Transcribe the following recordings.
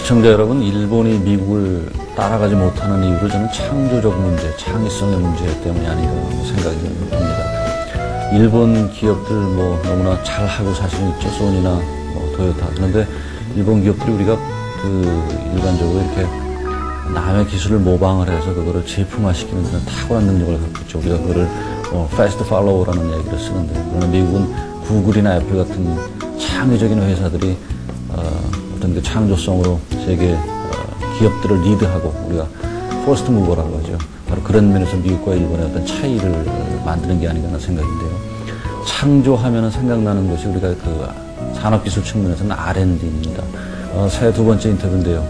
시청자 여러분, 일본이 미국을 따라가지 못하는 이유를 저는 창조적 문제, 창의성의 문제 때문이 아닌가 생각이 듭니다. 일본 기업들 뭐 너무나 잘하고 사실은 있죠. 소니나 뭐 토요타. 그런데 일본 기업들이 우리가 일반적으로 이렇게 남의 기술을 모방을 해서 그거를 제품화시키는 그런 탁월한 능력을 갖고 있죠. 우리가 그거를 fast follow라는 얘기를 쓰는데, 그러나 미국은 구글이나 애플 같은 창의적인 회사들이 어떤 그 창조성으로 세계 기업들을 리드하고, 우리가 퍼스트 무버라고 하죠. 바로 그런 면에서 미국과 일본의 어떤 차이를 만드는 게 아닌가 하는 생각인데요. 창조하면 생각나는 것이 우리가 그 산업기술 측면에서는 R&D입니다. 새해 두 번째 인터뷰인데요.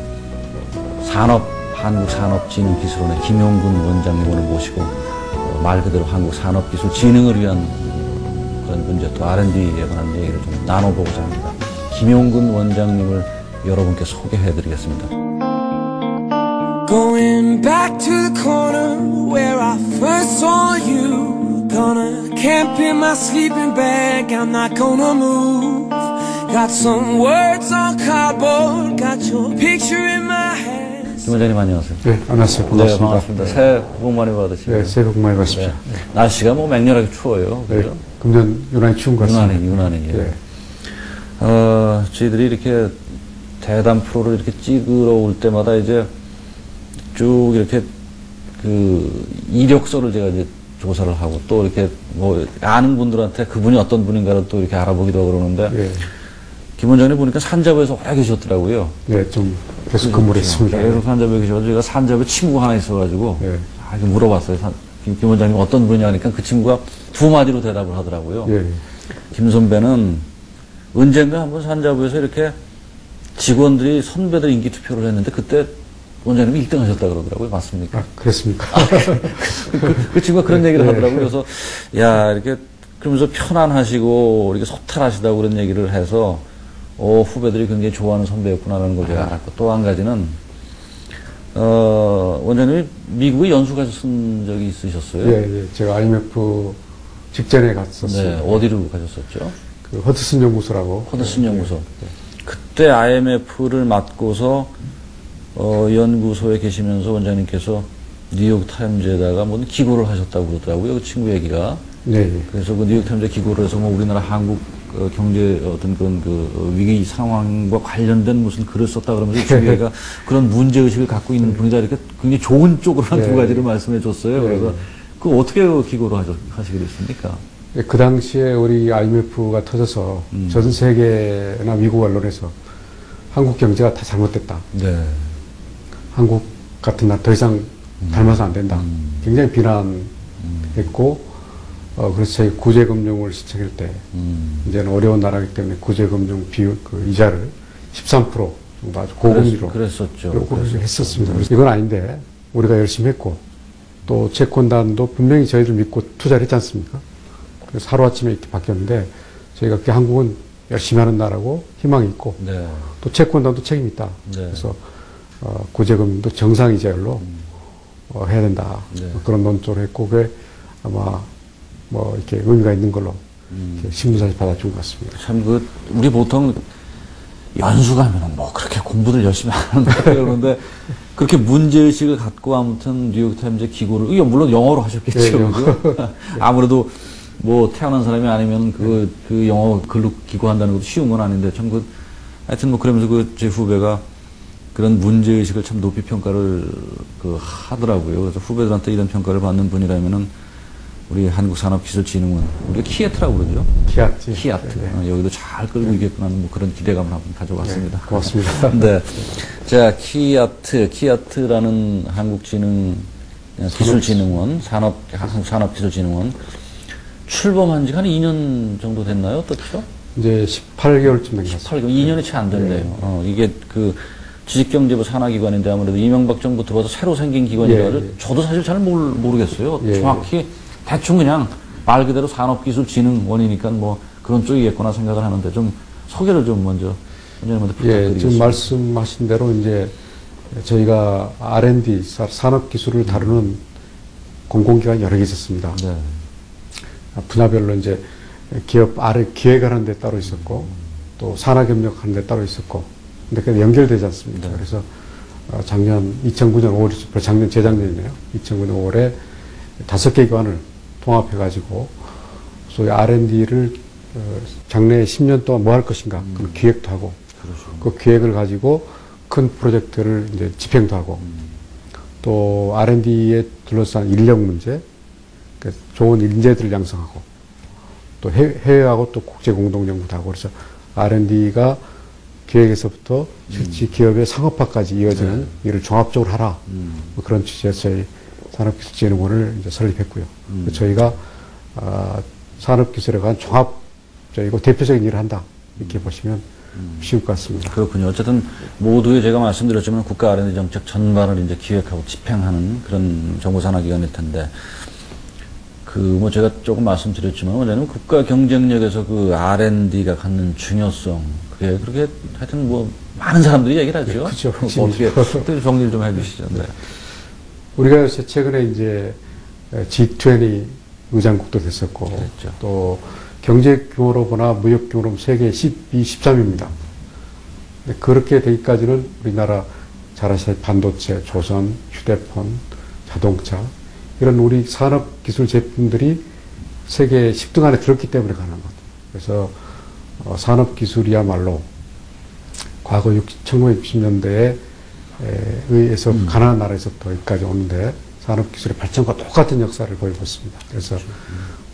한국산업진흥기술원의 김용근 원장님 오늘 모시고 말 그대로 한국산업기술진흥을 위한 그런 문제, 또 R&D에 관한 얘기를 좀 나눠보고자 합니다. 김용근 원장님을 여러분께 소개해드리겠습니다. Going back to the corner where I first saw you. Gonna camp in my sleeping bag, I'm not gonna move. Got some words on cardboard, got your picture in my hand. 김 원장님 안녕하세요. 네, 안녕하세요. 반갑습니다. 네, 반갑습니다. 새해 복 많이 받으시고요. 네, 새해 복 많이 받으십시오. 네. 날씨가 뭐 맹렬하게 추워요. 네, 그죠? 금년 유난히 추운 것 같습니다. 유난히. 예. 네. 저희들이 이렇게 대담 프로를 이렇게 찍으러 올 때마다 이제 쭉 이렇게 그 이력서를 제가 이제 조사를 하고, 또 이렇게 뭐 아는 분들한테 그분이 어떤 분인가를 또 이렇게 알아보기도 하고 그러는데, 네. 김 원장님 보니까 산자부에서 오래 계셨더라고요. 네, 좀 계속 근무를 했습니다. 계속 산자부에 계셔가지고, 제가 산자부에 친구가 하나 있어가지고, 네. 이렇게 물어봤어요. 김 원장님 어떤 분이냐 하니까 그 친구가 두 마디로 대답을 하더라고요. 네. 김 선배는 언젠가 한번 산자부에서 이렇게 직원들이 선배들 인기 투표를 했는데, 그때 원장님이 1등 하셨다 그러더라고요. 맞습니까? 아, 그랬습니까? 그 친구가 그런 얘기를 네. 하더라고요. 그래서, 야, 이렇게, 그러면서 편안하시고, 이렇게 소탈하시다고 그런 얘기를 해서, 후배들이 굉장히 좋아하는 선배였구나라는 걸 제가 알았고, 또 한 가지는, 원장님이 미국에 연수 가셨은 적이 있으셨어요? 예, 예. 제가 IMF 직전에 갔었어요. 네, 어디로 가셨었죠? 그 허드슨 연구소라고. 허드슨 연구소. 그때 IMF를 맡고서, 연구소에 계시면서 원장님께서 뉴욕 타임즈에다가 뭐 기고를 하셨다고 그러더라고요. 그 친구 얘기가. 네, 예. 그래서 그 뉴욕 타임즈에 기고를 해서 뭐 우리나라 한국 경제 어떤 그런 그 위기 상황과 관련된 무슨 글을 썼다 그러면서 이 친구 얘기가 그런 문제의식을 갖고 있는 분이다, 이렇게 굉장히 좋은 쪽으로 한 두 가지를 말씀해 줬어요. 그래서 그 어떻게 기고를 하시게 됐습니까? 그 당시에 우리 IMF가 터져서 전 세계나 미국 언론에서 한국 경제가 다 잘못됐다. 네. 한국 같은 나라 더 이상 닮아서 안 된다. 굉장히 비난했고, 그래서 저희 구제금융을 시작할 때, 이제는 어려운 나라이기 때문에 구제금융 비율, 그 이자를 13% 정도 아주 고금리로. 그랬었죠. 했었습니다. 그래서 이건 아닌데, 우리가 열심히 했고, 또 채권단도 분명히 저희를 믿고 투자를 했지 않습니까? 그래서 하루아침에 이렇게 바뀌었는데, 저희가 그 한국은 열심히 하는 나라고 희망이 있고, 네. 또 채권단도 책임이 있다. 네. 그래서 구제금도 정상이자율로 해야 된다. 네. 그런 논조를 했고, 그게 아마 뭐 이렇게 의미가 있는 걸로 신문사에서 받아준 것 같습니다. 참 우리 보통 연수 가면은 뭐 그렇게 공부를 열심히 하는 거예요. 그런데 그렇게 문제의식을 갖고 아무튼 뉴욕타임즈에 기고를, 이게 물론 영어로 하셨겠죠. 네, 그죠? 아무래도 뭐 태어난 사람이 아니면 그 영어 글로 기고한다는 것도 쉬운 건 아닌데, 참 하여튼 뭐 그러면서 제 후배가 그런 문제의식을 참 높이 평가를 하더라고요. 그래서 후배들한테 이런 평가를 받는 분이라면은 우리 한국산업기술진흥원, 우리가 키아트라고 그러죠. 키아트. 네. 여기도 잘 끌고 있겠구나 하는 뭐 그런 기대감을 한번 가져봤습니다. 네, 고맙습니다. 네. 자, 키아트라는 한국기술진흥원, 한국산업기술진흥원 출범한 지가 한 2년 정도 됐나요? 어떻죠? 이제 18개월쯤 된 것 같습니다. 18개월, 2년이 채 안 됐네요. 이게 지식경제부 산하기관인데 아무래도 이명박 정부 들어와서 새로 생긴 기관이라서 저도 사실 잘 모르겠어요. 정확히 대충 그냥 말 그대로 산업기술진흥원이니까 뭐 그런 쪽이겠구나 생각을 하는데, 좀 소개를 좀 먼저 원장님한테 부탁드리겠습니다. 지금 말씀하신 대로 이제 저희가 R&D, 산업기술을 다루는 공공기관이 여러 개 있었습니다. 네. 분야별로 이제 기업 기획하는 데 따로 있었고, 또 산학협력하는 데 따로 있었고, 근데 그게 연결되지 않습니다. 그래서 작년 2009년 5월에, 작년 재작년이네요. 2009년 5월에 5개 기관을 통합해가지고 소위 R&D를 장래 10년 동안 뭐 할 것인가 그런 기획도 하고 그 기획을 가지고 큰 프로젝트를 이제 집행도 하고 또 R&D에 둘러싼 인력 문제, 좋은 인재들을 양성하고 또 해외하고 또 국제 공동 연구도 하고 그래서 R&D가 기획에서부터 실제 기업의 상업화까지 이어지는 일을 종합적으로 하라. 뭐 그런 취지에서 저희 산업기술진흥원을 이제 설립했고요. 저희가 산업기술에 관한 종합적이고 대표적인 일을 한다. 이렇게 보시면 쉬울 것 같습니다. 그렇군요. 어쨌든 모두의 제가 말씀드렸지만 국가 R&D 정책 전반을 이제 기획하고 집행하는 그런 정부산하기관일 텐데 뭐 제가 조금 말씀드렸지만 원래는 국가 경쟁력에서 그 R&D가 갖는 중요성 그게 그렇게 하여튼 뭐 많은 사람들이 얘기를 하죠. 네, 그렇죠. 어떻게 정리를 좀 해주시죠. 네. 우리가 최근에 이제 G20 의장국도 됐었고 그랬죠. 또 경제 규모로 보나 무역 규모로 세계 12, 13입니다. 그렇게 되기까지는 우리나라 잘 아시는 반도체, 조선, 휴대폰, 자동차 이런 우리 산업기술 제품들이 세계 10등 안에 들었기 때문에 가능한 거죠. 그래서 산업기술이야말로 과거 1960년대에 의해서 가난한 나라에서부터 여기까지 오는데 산업기술의 발전과 똑같은 역사를 보이고 있습니다. 그래서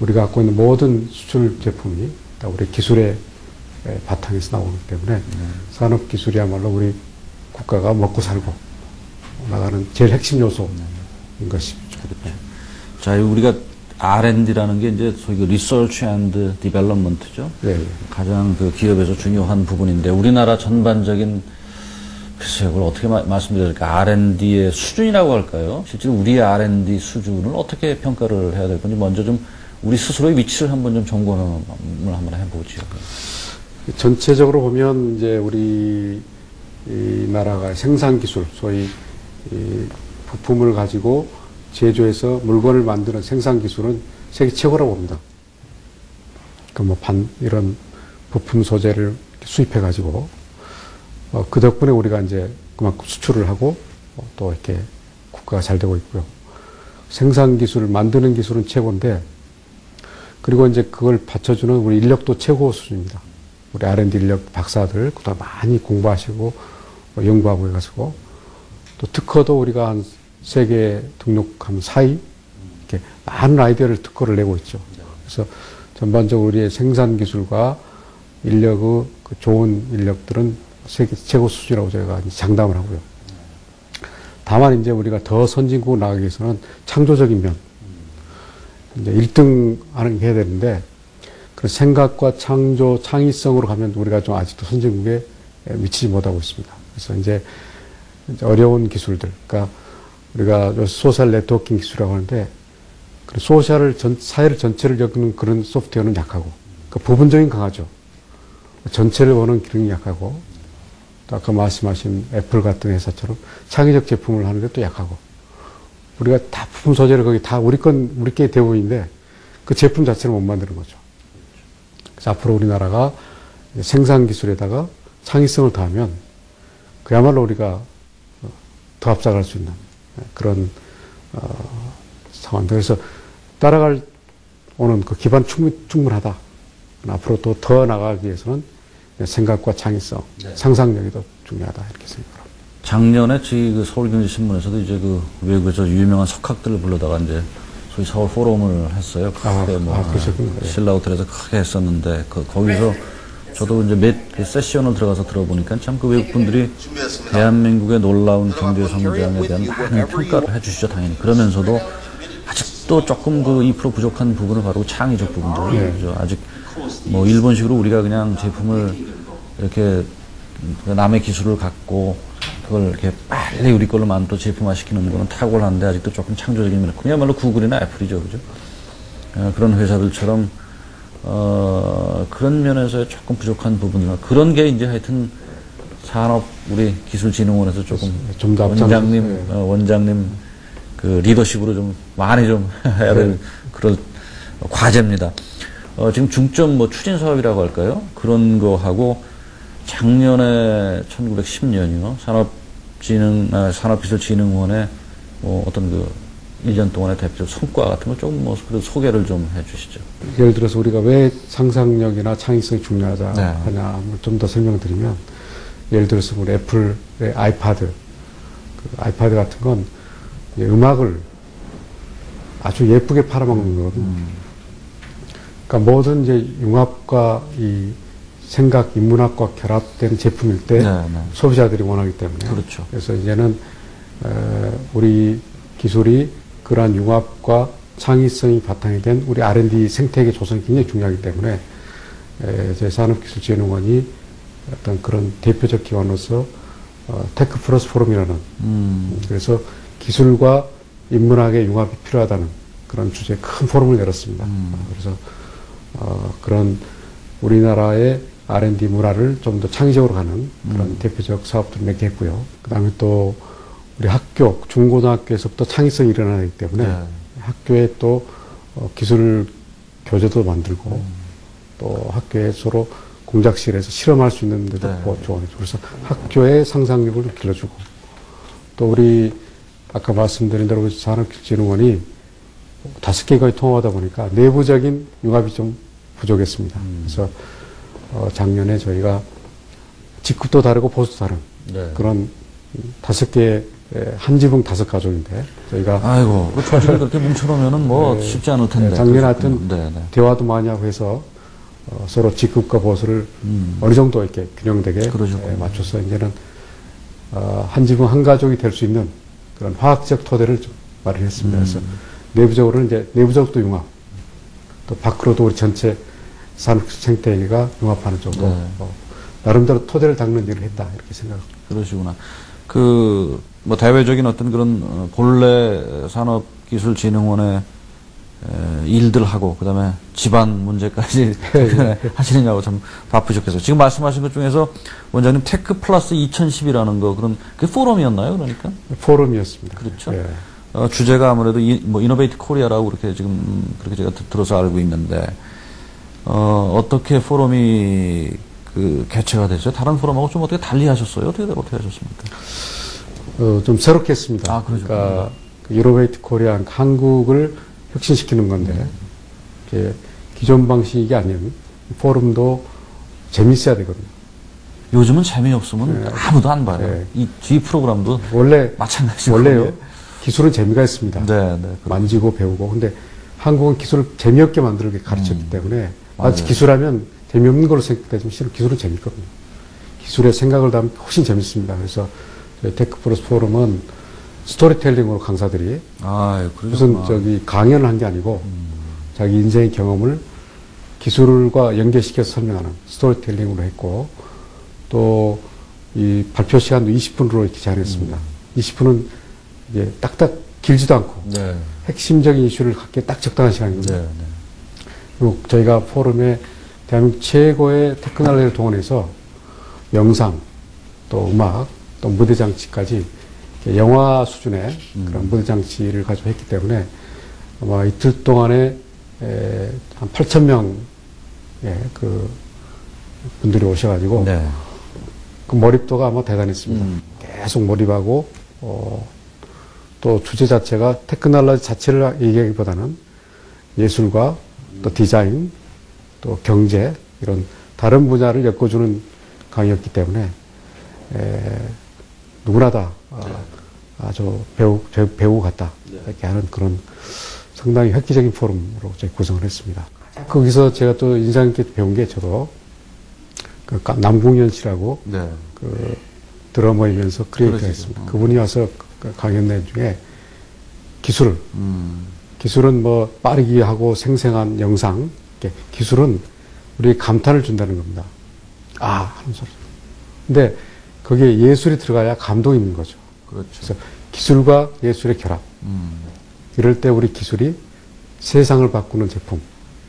우리가 갖고 있는 모든 수출 제품이 다 우리 기술의 바탕에서 나오기 때문에 산업기술이야말로 우리 국가가 먹고 살고 나가는 제일 핵심 요소인 것입니다. 자, 우리가 R&D라는 게 이제 소위 그 리서치 앤드 디벨롭먼트죠. 네. 가장 그 기업에서 중요한 부분인데 우리나라 전반적인 글쎄요, 그걸 어떻게 말씀드려야 될까? R&D의 수준이라고 할까요? 실제로 우리의 R&D 수준을 어떻게 평가를 해야 될 건지 먼저 좀 우리 스스로의 위치를 한번 좀 점검을 한번 해보죠. 전체적으로 보면 이제 우리 이 나라가 생산기술, 소위 이 부품을 가지고 제조해서 물건을 만드는 생산기술은 세계 최고라고 봅니다. 이런 부품 소재를 수입해가지고 그 덕분에 우리가 이제 그만큼 수출을 하고 또 이렇게 국가가 잘 되고 있고요. 생산 기술을 만드는 기술은 최고인데 그리고 이제 그걸 받쳐주는 우리 인력도 최고 수준입니다. 우리 R&D 인력 박사들 그동안 많이 공부하시고 연구하고 해가지고 또 특허도 우리가 한 세계 등록한 사이 이렇게 많은 아이디어를 특허를 내고 있죠. 그래서 전반적으로 우리의 생산 기술과 인력의 그 좋은 인력들은 세계 최고 수준이라고 저희가 장담을 하고요. 다만 이제 우리가 더 선진국으로 나가기 위해서는 창조적인 면, 이제 1등 하는 게 해야 되는데, 그 생각과 창조, 창의성으로 가면 우리가 좀 아직도 선진국에 미치지 못하고 있습니다. 그래서 이제 어려운 기술들, 그러니까 우리가 소셜 네트워킹 기술이라고 하는데, 그 소셜을 사회를 전체를 겪는 그런 소프트웨어는 약하고, 그 부분적인 강하죠. 전체를 보는 기능이 약하고, 또 아까 말씀하신 애플 같은 회사처럼 창의적 제품을 하는데 또 약하고, 우리가 다 부품 소재를 거기 다 우리께 대부분인데 그 제품 자체를 못 만드는 거죠. 그래서 앞으로 우리나라가 생산 기술에다가 창의성을 더하면 그야말로 우리가 더 앞서갈 수 있는 그런 상황입니다. 그래서 따라갈 오는 그 기반 충분하다. 앞으로 또 더 나가기 위해서는 생각과 창의성, 상상력이 더 중요하다 이렇게 생각합니다. 작년에 저희 그 서울경제신문에서도 이제 그 외국에서 유명한 석학들을 불러다가 이제 소위 서울 포럼을 했어요. 크게 신라 호텔에서 크게 했었는데 거기서 저도 이제 몇 세션을 들어가서 들어보니까 참 그 외국 분들이 대한민국의 놀라운 경제 성장에 대한 많은 평가를 해주시죠, 당연히. 그러면서도 아직도 조금 그 2% 부족한 부분을 바로 창의적 부분들. 아직 뭐 일본식으로 우리가 그냥 제품을 이렇게 남의 기술을 갖고 그걸 이렇게 빨리 우리 걸로 만들어 제품화시키는 거는 탁월한데 아직도 조금 창조적인 면, 그야말로 구글이나 애플이죠, 그죠? 그런 회사들처럼 그런 면에서 조금 부족한 부분이나 그런 게 이제 하여튼 산업 우리 기술진흥원에서 조금 원장님 그 리더십으로 좀 많이 좀 해야 될 그런 과제입니다. 지금 중점 뭐 추진 사업이라고 할까요? 그런 거 하고 작년에 1910년이요. 산업기술진흥원의 뭐 어떤 그 1년 동안의 대표적 성과 같은 거 좀 뭐 그래도 소개를 좀 해주시죠. 예를 들어서 우리가 왜 상상력이나 창의성이 중요하다 네. 하냐 좀 더 설명드리면 예를 들어서 우리 애플의 아이패드 아이패드 같은 건 음악을 아주 예쁘게 팔아먹는 거거든요. 그러니까 모든 이제 융합과 이 생각, 인문학과 결합된 제품일 때 네, 네. 소비자들이 원하기 때문에 그렇죠. 그래서 이제는 우리 기술이 그러한 융합과 창의성이 바탕이 된 우리 R&D 생태계 조성이 굉장히 중요하기 때문에 제 산업기술진흥원이 어떤 그런 대표적 기관으로서 테크 플러스 포럼이라는 그래서 기술과 인문학의 융합이 필요하다는 그런 주제의 큰 포럼을 열었습니다. 그래서 그런 우리나라의 R&D 문화를 좀 더 창의적으로 가는 그런 대표적 사업들을 몇 개 했고요. 그 다음에 또 우리 학교, 중고등학교에서부터 창의성이 일어나기 때문에 네. 학교에 또 기술 교재도 만들고 또 학교에 서로 공작실에서 실험할 수 있는 데도 네. 조언해주고 그래서 학교의 상상력을 좀 길러주고 또 우리 아까 말씀드린 대로 산업기술진흥원이 5개가 통합하다 보니까 내부적인 융합이 좀 부족했습니다. 그래서 작년에 저희가 직급도 다르고 보수도 다른 네. 그런 5개 한 지붕 5가족인데 저희가 아이고, 그 조직을 그렇게 뭉쳐놓으면은 뭐 쉽지 않을 텐데. 작년에 하여튼 네, 네. 대화도 많이 하고 해서 서로 직급과 보수를 어느 정도 이렇게 균형되게 그러셨군요. 맞춰서 이제는 한 지붕 한 가족이 될 수 있는 그런 화학적 토대를 좀 마련했습니다. 그래서 내부적으로는 이제 내부적도 융합, 또 밖으로도 우리 전체 산업기술 생태계가 융합하는 정도 네. 나름대로 토대를 닦는 일을 했다 이렇게 생각합니다. 그러시구나. 뭐 대외적인 어떤 그런 본래 산업기술진흥원의 일들하고 그다음에 집안 문제까지 하시느냐고 참 바쁘셨겠어요. 지금 말씀하신 것 중에서 원장님 테크 플러스 2010이라는 거 그런 그 포럼이었나요? 그러니까 포럼이었습니다. 그렇죠. 예. 주제가 아무래도 뭐 이노베이트 코리아라고 그렇게 지금 그렇게 제가 들어서 알고 있는데 어떻게 포럼이 그 개최가 됐어요? 다른 포럼하고 좀 어떻게 달리 하셨어요? 어떻게 하셨습니까? 좀 새롭게 했습니다. 아, 그러죠. 그러니까 이노베이트 코리아 한국을 혁신시키는 건데 이제 기존 방식이 아닌 포럼도 재밌어야 되거든요. 요즘은 재미없으면 아무도 안 봐요. 네. 이 뒤 프로그램도 원래 마찬가지고. 원래요. 기술은 재미가 있습니다. 네, 네. 만지고 배우고. 근데 한국은 기술을 재미없게 만들게 가르쳤기 때문에 마치 맞아요. 기술하면 재미없는 걸로 생각되지만 실은 기술은 재밌거든요. 기술에 생각을 담으면 훨씬 재밌습니다. 그래서 저희 테크 플러스 포럼은 스토리텔링으로 강사들이 무슨 강연을 한 게 아니고 자기 인생의 경험을 기술과 연계시켜서 설명하는 스토리텔링으로 했고 또 이 발표 시간도 20분으로 이렇게 제한했습니다. 20분은 이제 딱딱 길지도 않고 네. 핵심적인 이슈를 갖기에 딱 적당한 시간이거든요. 네, 네. 그리고 저희가 포럼에 대한민국 최고의 테크놀로지를 동원해서 영상, 또 음악, 또 무대 장치까지 영화 수준의 그런 무대 장치를 가지고 했기 때문에 아마 이틀 동안에 한 8,000명의 그 분들이 오셔가지고 네. 그 몰입도가 아마 대단했습니다. 계속 몰입하고 또 주제 자체가 테크놀로지 자체를 얘기하기보다는 예술과 또 디자인 또 경제 이런 다른 분야를 엮어주는 강의였기 때문에 누구나 다 아주 배우 같다 이렇게 하는 그런 상당히 획기적인 포럼으로 저희 구성을 했습니다. 거기서 제가 또 인상 깊게 배운 게 저도 그 남궁현 씨라고 네. 그 드러머이면서 크리에이터가 있습니다. 그분이 와서 강연 내용 중에 기술은 뭐 빠르게 하고 생생한 영상, 기술은 우리에게 감탄을 준다는 겁니다. 하는 소리. 근데 거기에 예술이 들어가야 감동이 있는 거죠. 그렇죠. 그래서 기술과 예술의 결합. 이럴 때 우리 기술이 세상을 바꾸는 제품,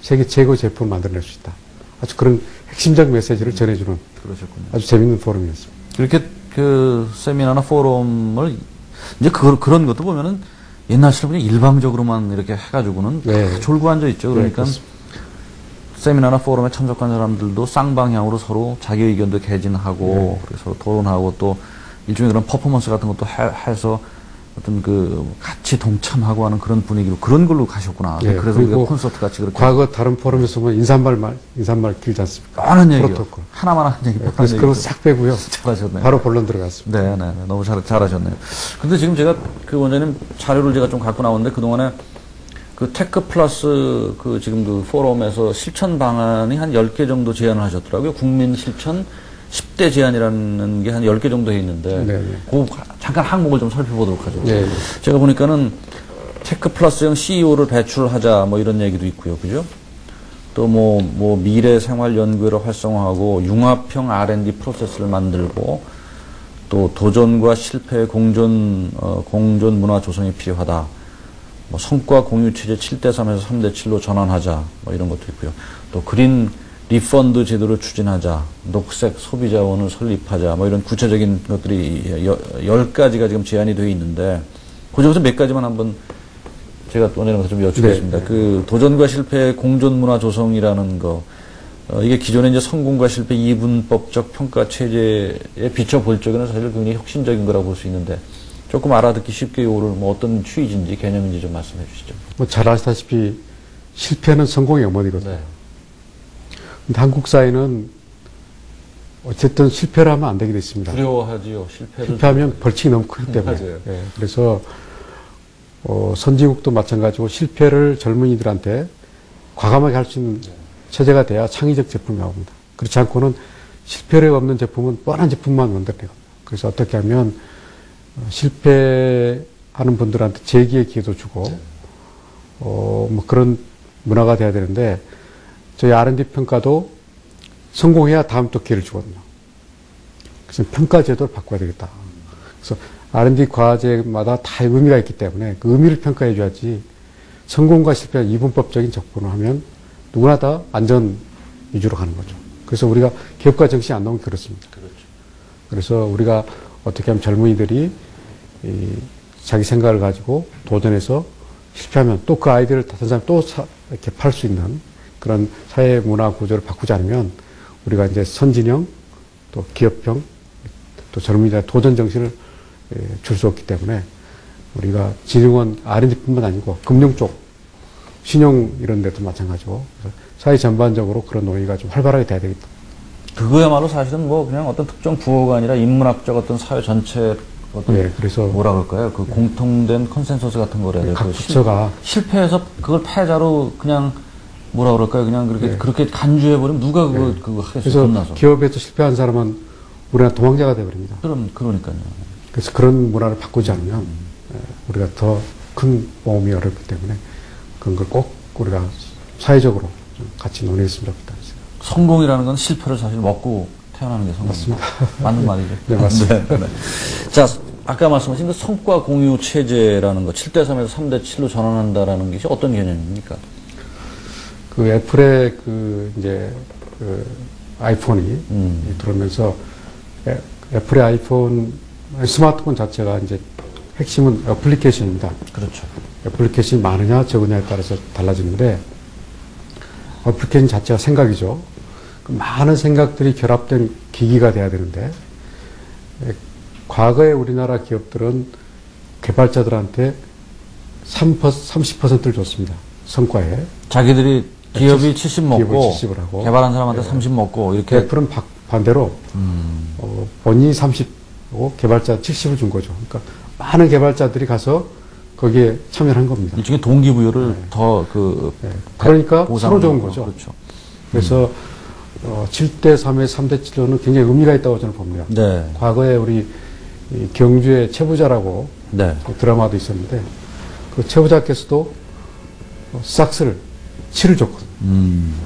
세계 최고의 제품을 만들어낼 수 있다. 아주 그런 핵심적 메시지를 전해주는 그러셨군요. 아주 재밌는 포럼이었습니다. 이렇게 그 세미나나 포럼을 이제 그런 것도 보면은 옛날처럼 그냥 일방적으로만 이렇게 해가지고는 네. 졸고 앉아 있죠. 그러니까 네, 세미나나 포럼에 참석한 사람들도 쌍방향으로 서로 자기 의견도 개진하고 그래서 서로 토론하고 또 일종의 그런 퍼포먼스 같은 것도 해서 어떤 그 같이 동참하고 하는 그런 분위기로 그런 걸로 가셨구나. 예, 그래서 우리가 콘서트 같이 그렇게 과거 다른 포럼에서 보면 인사말 길지 않습니까? 뻔한 얘기요. 프로토콜. 하나만 하는 얘기. 네, 그래서 그거 싹 빼고요. 잘하셨네요. 바로 본론 들어갔습니다. 네. 너무 잘하셨네요. 근데 지금 제가 그 원장님 자료를 제가 좀 갖고 나왔는데 그동안에 그 테크 플러스 그 지금 그 포럼에서 실천 방안이 한 10개 정도 제안을 하셨더라고요. 국민 실천 10대 제안이라는 게 한 10개 정도 있는데 그 잠깐 항목을 좀 살펴보도록 하죠. 네. 제가 보니까는 테크 플러스형 CEO를 배출하자 뭐 이런 얘기도 있고요. 그죠? 또 뭐 미래 생활 연구를 활성화하고 융합형 R&D 프로세스를 만들고 또 도전과 실패의 공존 문화 조성이 필요하다. 뭐 성과 공유 체제 7대3에서 3대7로 전환하자. 뭐 이런 것도 있고요. 또 그린 리펀드 제도를 추진하자, 녹색 소비자원을 설립하자, 뭐 이런 구체적인 것들이 10가지가 지금 제안이 되어 있는데, 그 중에서 몇 가지만 한번 제가 오늘은 좀 여쭙겠습니다. 네. 그 도전과 실패의 공존 문화 조성이라는 거, 이게 기존의 이제 성공과 실패 이분법적 평가 체제에 비춰볼 적에는 사실 굉장히 혁신적인 거라고 볼 수 있는데, 조금 알아듣기 쉽게 요를 뭐 어떤 취지인지 개념인지 좀 말씀해 주시죠. 뭐 잘 아시다시피 실패는 성공의 어머니거든요. 네. 근데 한국 사회는 어쨌든 실패를 하면 안 되게 됐습니다. 두려워하지요. 실패하면 벌칙이 너무 크기 때문에. 맞아요. 예, 그래서 선진국도 마찬가지고 실패를 젊은이들한테 과감하게 할 수 있는 체제가 돼야 창의적 제품이 나옵니다. 그렇지 않고는 실패를 없는 제품은 뻔한 제품만 만들어내요. 그래서 어떻게 하면 실패하는 분들한테 재기의 기회도 주고 뭐 그런 문화가 돼야 되는데 저희 R&D 평가도 성공해야 다음 또 기회를 주거든요. 그래서 평가 제도를 바꿔야 되겠다. 그래서 R&D 과제마다 다 의미가 있기 때문에 그 의미를 평가해 줘야지 성공과 실패가 이분법적인 접근을 하면 누구나 다 안전 위주로 가는 거죠. 그래서 우리가 기업가 정신이 안 나오면 그렇습니다. 그렇죠. 그래서 우리가 어떻게 하면 젊은이들이 자기 생각을 가지고 도전해서 실패하면 또 그 아이디어를 다른 사람이 또 이렇게 팔 수 있는 그런 사회 문화 구조를 바꾸지 않으면 우리가 이제 선진형 또 기업형 또 젊은이들의 도전 정신을 줄 수 없기 때문에 우리가 진흥원 R&D뿐만 아니고 금융 쪽 신용 이런 데도 마찬가지고 사회 전반적으로 그런 논의가 좀 활발하게 돼야 되겠다. 그거야말로 사실은 뭐 그냥 어떤 특정 부호가 아니라 인문학적 어떤 사회 전체 어떤 그래서 뭐라 그럴까요? 그 공통된 컨센서스 같은 거래야 돼요. 각 부처가 실패해서 그걸 패자로 그냥 뭐라 그럴까요? 그냥 그렇게 간주해버리면 누가 그거 하겠어요? 그래서 겁나서. 기업에서 실패한 사람은 우리나라 도망자가 돼버립니다. 그러니까요. 그래서 그런 문화를 바꾸지 않으면 우리가 더 큰 모험이 어렵기 때문에 그런 걸 꼭 우리가 사회적으로 좀 같이 논의했으면 좋겠다. 성공이라는 건 실패를 사실 먹고 태어나는 게 성공입니다. 맞습니다. 맞는 말이죠. 네, 맞습니다. 네. 자, 아까 말씀하신 그 성과 공유 체제라는 거, 7대3에서 3대7로 전환한다라는 것이 어떤 개념입니까? 그 애플의 이제 아이폰이 들어오면서 애플의 아이폰 스마트폰 자체가 이제 핵심은 애플리케이션입니다. 그렇죠. 애플리케이션이 많으냐 적으냐에 따라서 달라지는데 애플리케이션 자체가 생각이죠. 그 많은 생각들이 결합된 기기가 돼야 되는데 과거에 우리나라 기업들은 개발자들한테 30%를 줬습니다. 성과에. 자기들이 기업이 70 먹고 기업을 70을 하고 개발한 사람한테 30 먹고 이렇게 애플은 반대로 본인이 30고 개발자 70을 준 거죠. 그러니까 많은 개발자들이 가서 거기에 참여한 겁니다. 일종의 동기부여를 더 그러니까 서로 좋은 보상하고. 거죠. 그렇죠. 그래서 7대3에 3대7로는 굉장히 의미가 있다고 저는 봅니다. 네. 과거에 우리 이 경주의 최부자라고 네. 그 드라마도 있었는데 그 최부자께서도 싹스를 7을 줬거든요.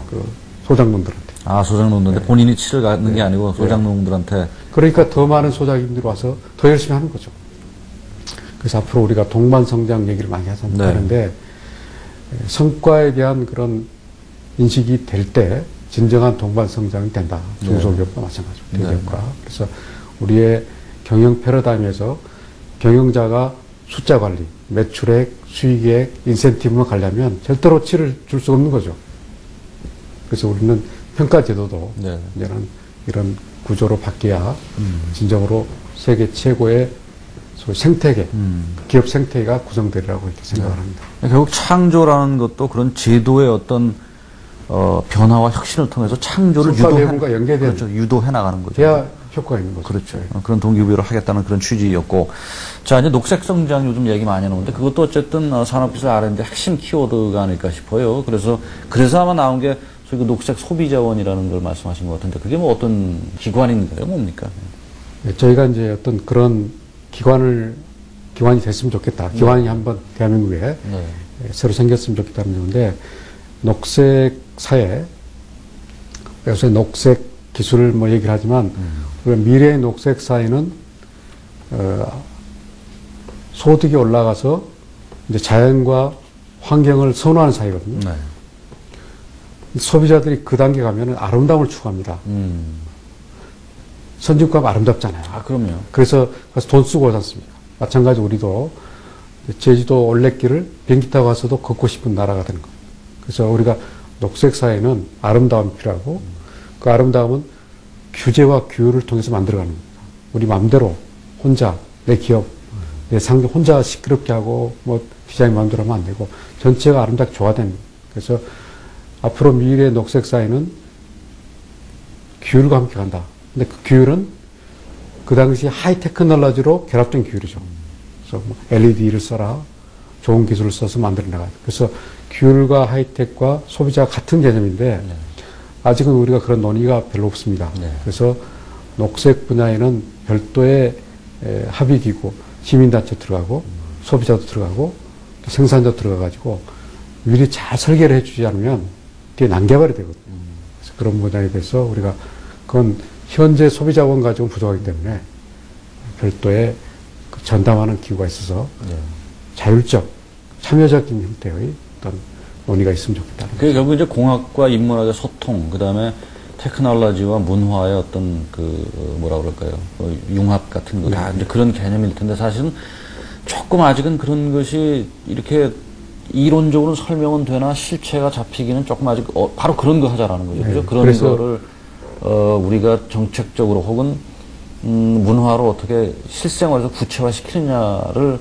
그 소장농들한테. 아, 소장농들한테 본인이 치를 갖는 게 아니고 소장농들한테. 그러니까 더 많은 소장님들이 와서 더 열심히 하는 거죠. 그래서 앞으로 우리가 동반성장 얘기를 많이 하는데 성과에 대한 그런 인식이 될 때 진정한 동반성장이 된다. 중소기업과 마찬가지로 대기업과. 그래서 우리의 경영 패러다임에서 경영자가 숫자 관리, 매출액, 수익액, 인센티브만 가려면 절대로 치를 줄 수 없는 거죠. 그래서 우리는 평가 제도도 네. 이제는 이런 구조로 바뀌어야 진정으로 세계 최고의 소위 생태계, 기업 생태계가 구성되리라고 이렇게 생각을 합니다. 결국 창조라는 것도 그런 제도의 어떤 변화와 혁신을 통해서 창조를 국가대국과 연계된 그렇죠. 유도해 나가는 거죠. 대화 효과가 있는 거죠. 그렇죠. 그런 동기부여를 하겠다는 그런 취지였고. 자, 이제 녹색 성장 요즘 얘기 많이 나오는데 그것도 어쨌든 산업기술 R&D 핵심 키워드가 아닐까 싶어요. 그래서 아마 나온 게 소위 그 녹색 소비자원이라는 걸 말씀하신 것 같은데 그게 뭐 어떤 기관인가요? 뭡니까? 네, 저희가 이제 어떤 그런 기관이 됐으면 좋겠다. 기관이 한번 대한민국에 네. 새로 생겼으면 좋겠다는 건데, 녹색 사회, 요새 녹색 기술을 뭐 얘기를 하지만, 우리가 미래의 녹색 사회는, 소득이 올라가서 이제 자연과 환경을 선호하는 사회거든요. 네. 소비자들이 그 단계 가면은 아름다움을 추구합니다. 선진국가면 아름답잖아요. 아, 그럼요. 그래서 돈 쓰고 오지 않습니까? 마찬가지 우리도 제주도 올레길을 비행기 타고 가서도 걷고 싶은 나라가 되는 거예요. 그래서 우리가 녹색 사회는 아름다움이 필요하고 그 아름다움은 규제와 규율을 통해서 만들어가는 겁니다. 우리 마음대로 혼자 내 기업, 내 상점 혼자 시끄럽게 하고 뭐 디자인 마음대로 하면 안 되고 전체가 아름답게 조화된 거예요. 그래서 앞으로 미래의 녹색 사회는 규율과 함께 간다. 근데 그 규율은 그 당시 하이 테크놀로지로 결합된 규율이죠. 그래서 뭐 LED를 써라, 좋은 기술을 써서 만들어 나가야 돼. 그래서 규율과 하이텍과 소비자가 같은 개념인데 아직은 우리가 그런 논의가 별로 없습니다. 네. 그래서 녹색 분야에는 별도의 합의기구, 시민단체 들어가고 소비자도 들어가고 또 생산자 들어가가지고 미리 잘 설계를 해주지 않으면 그게 난개발이 되거든요. 그래서 그런 분야에 대해서 우리가 그건 현재 소비자원 가지고는 부족하기 때문에 별도의 그 전담하는 기구가 있어서 네. 자율적, 참여적인 형태의 어떤 논의가 있으면 좋겠다. 그게 결국 이제 공학과 인문학의 소통, 그 다음에 테크놀로지와 문화의 어떤 뭐라 그럴까요? 융합 같은 거 다 이제 그런 개념일 텐데 사실은 조금 아직은 그런 것이 이렇게 이론적으로 설명은 되나 실체가 잡히기는 조금 아직 바로 그런 거 하자라는 거죠. 그죠? 그런 거를 우리가 정책적으로 혹은 문화로 어떻게 실생활에서 구체화시키느냐를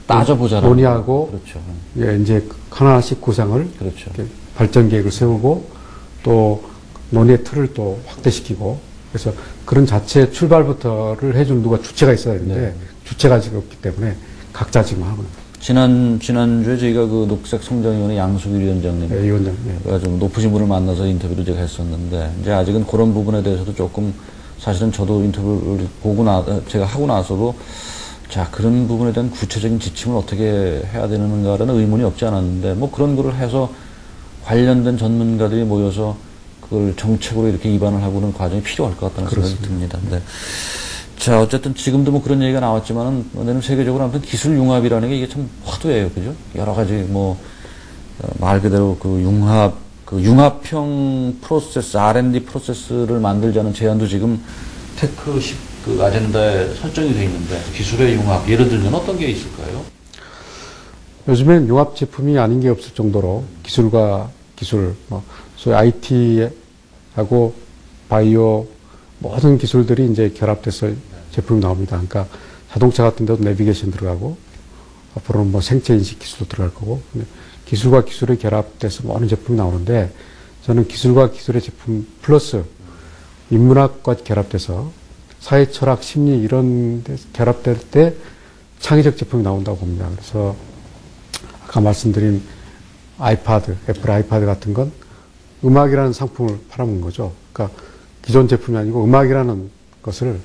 따져보자라는 논의하고 그렇죠. 예, 이제 하나씩 구상을 그렇죠. 발전 계획을 세우고 또 논의의 틀을 또 확대시키고 그래서 그런 자체 출발부터를 해주는 누가 주체가 있어야 되는데 네. 주체가 지금 없기 때문에 각자 지금 하고 있는 지난주에 저희가 그 녹색 성장위원회 양수길 위원장님 예, 위원장 예. 좀 높으신 분을 만나서 인터뷰를 제가 했었는데 이제 아직은 그런 부분에 대해서도 조금 사실은 저도 인터뷰를 제가 하고 나서도 자, 그런 부분에 대한 구체적인 지침을 어떻게 해야 되는가라는 의문이 없지 않았는데, 뭐 그런 거를 해서 관련된 전문가들이 모여서 그걸 정책으로 이렇게 입안을 하고 그런 과정이 필요할 것 같다는 생각이 듭니다. 네. 자, 어쨌든 지금도 뭐 그런 얘기가 나왔지만은, 내는 세계적으로 아무튼 기술 융합이라는 게 이게 참 화두예요. 그죠? 여러 가지 말 그대로 융합형 프로세스, R&D 프로세스를 만들자는 제안도 지금 테크십 아젠다에 설정이 되어 있는데 기술의 융합 예를 들면 어떤 게 있을까요? 요즘엔 융합 제품이 아닌 게 없을 정도로 기술과 기술, 소위 IT하고 바이오 모든 기술들이 이제 결합돼서 제품이 나옵니다. 그러니까 자동차 같은 데도 내비게이션 들어가고 앞으로는 뭐 생체 인식 기술도 들어갈 거고 기술과 기술이 결합돼서 모든 제품이 나오는데 저는 기술과 기술의 제품 플러스 인문학과 결합돼서 사회 철학, 심리 이런 데 결합될 때 창의적 제품이 나온다고 봅니다. 그래서 아까 말씀드린 애플 아이파드 같은 건 음악이라는 상품을 팔아먹는 거죠. 그러니까 기존 제품이 아니고 음악이라는 것을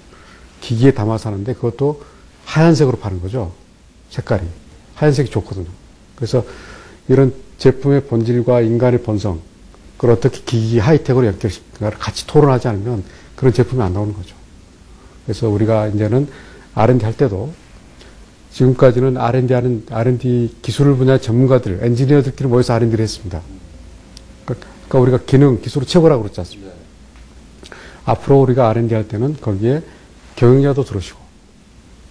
기기에 담아서 하는데 그것도 하얀색으로 파는 거죠. 색깔이. 하얀색이 좋거든요. 그래서 이런 제품의 본질과 인간의 본성, 그걸 어떻게 기기 하이텍으로 연결시키는가를 같이 토론하지 않으면 그런 제품이 안 나오는 거죠. 그래서 우리가 이제는 R&D 할 때도 지금까지는 R&D 기술 분야 전문가들, 엔지니어들끼리 모여서 R&D를 했습니다. 그러니까 우리가 기술을 최고라고 그러지 않습니까? 앞으로 우리가 R&D 할 때는 거기에 경영자도 들어오시고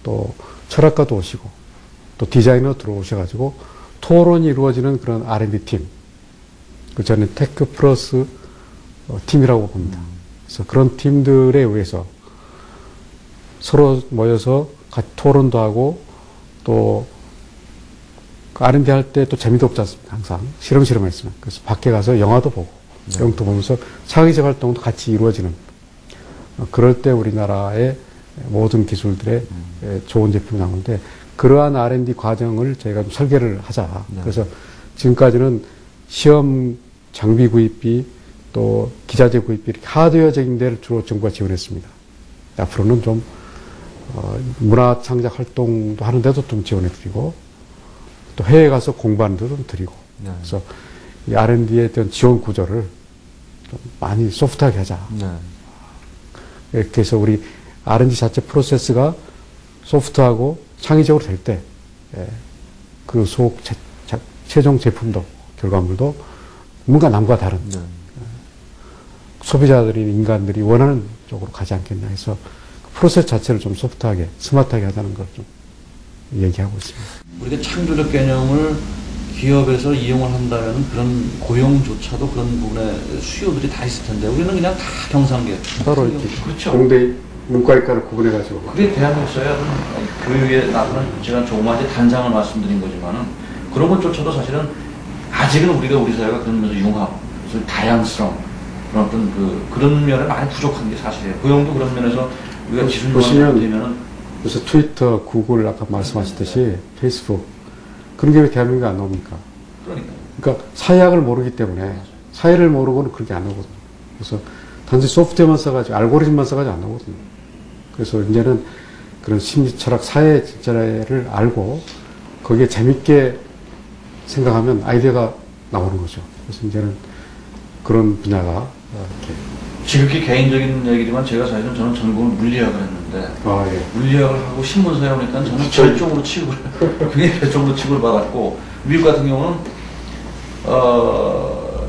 또 철학가도 오시고 또 디자이너 팀이라고 봅니다. 그래서 그런 팀들에 의해서 서로 모여서 같이 토론도 하고 또 R&D 할 때 또 재미도 없지 않습니까? 항상 실험을 했으면. 그래서 밖에 가서 영화도 보고 영화도 보면서 창의적 활동도 같이 이루어지는 그럴 때 우리나라의 모든 기술들의 좋은 제품이 나오는데 그러한 R&D 과정을 저희가 좀 설계를 하자. 그래서 지금까지는 시험 장비 구입비 또 기자재 구입비 이렇게 하드웨어적인 데를 주로 정부가 지원했습니다. 앞으로는 좀 문화 창작 활동도 하는데도 좀 지원해 드리고 또 해외 가서 공부하는 데도 좀 드리고 그래서 이 R&D에 대한 지원 구조를 좀 많이 소프트하게 하자. 이렇게 해서 우리 R&D 자체 프로세스가 소프트하고 창의적으로 될 때 그 최종 제품도 결과물도 뭔가 남과 다른 소비자들이 인간들이 원하는 쪽으로 가지 않겠냐 해서 프로세스 자체를 좀 소프트하게 스마트하게 하자는 걸 좀 얘기하고 있습니다. 우리가 창조적 개념을 기업에서 이용을 한다면 그런 고용조차도 그런 부분에 수요들이 다 있을 텐데 우리는 그냥 다 경상계 따로 이렇게 그렇죠. 공대 문과학과를 구분해가지고 그게 대한민국에서야 교육에 나서는 제가 조그마한 단상을 말씀드린 거지만은 그런 것조차도 사실은 아직은 우리 사회가 그런 면에서 융합, 다양성 그런 어떤 그런 면에 많이 부족한 게 사실이에요. 고용도 그런 면에서 우리가 기술 융합이 되면은 그래서 트위터, 구글 아까 말씀하셨듯이 페이스북 그런 게 왜 대한민국에 안 나옵니까? 그러니까 사회학을 모르기 때문에 사회를 모르고는 그렇게 안 나오거든요. 그래서 단지 소프트웨어만 써가지고 알고리즘만 써가지고 안 나오거든요. 그래서 이제는 그런 심리 철학, 사회 진짜를 알고 거기에 재밌게 생각하면 아이디어가 나오는 거죠. 그래서 이제는 그런 분야가 이렇게 지극히 개인적인 얘기지만 제가 사실은 저는 전공을 물리학을 했는데 물리학을 하고 신문사에 오니까 저는 별종으로 취급을 굉장히 별종으로 취급을 받았고 미국 같은 경우는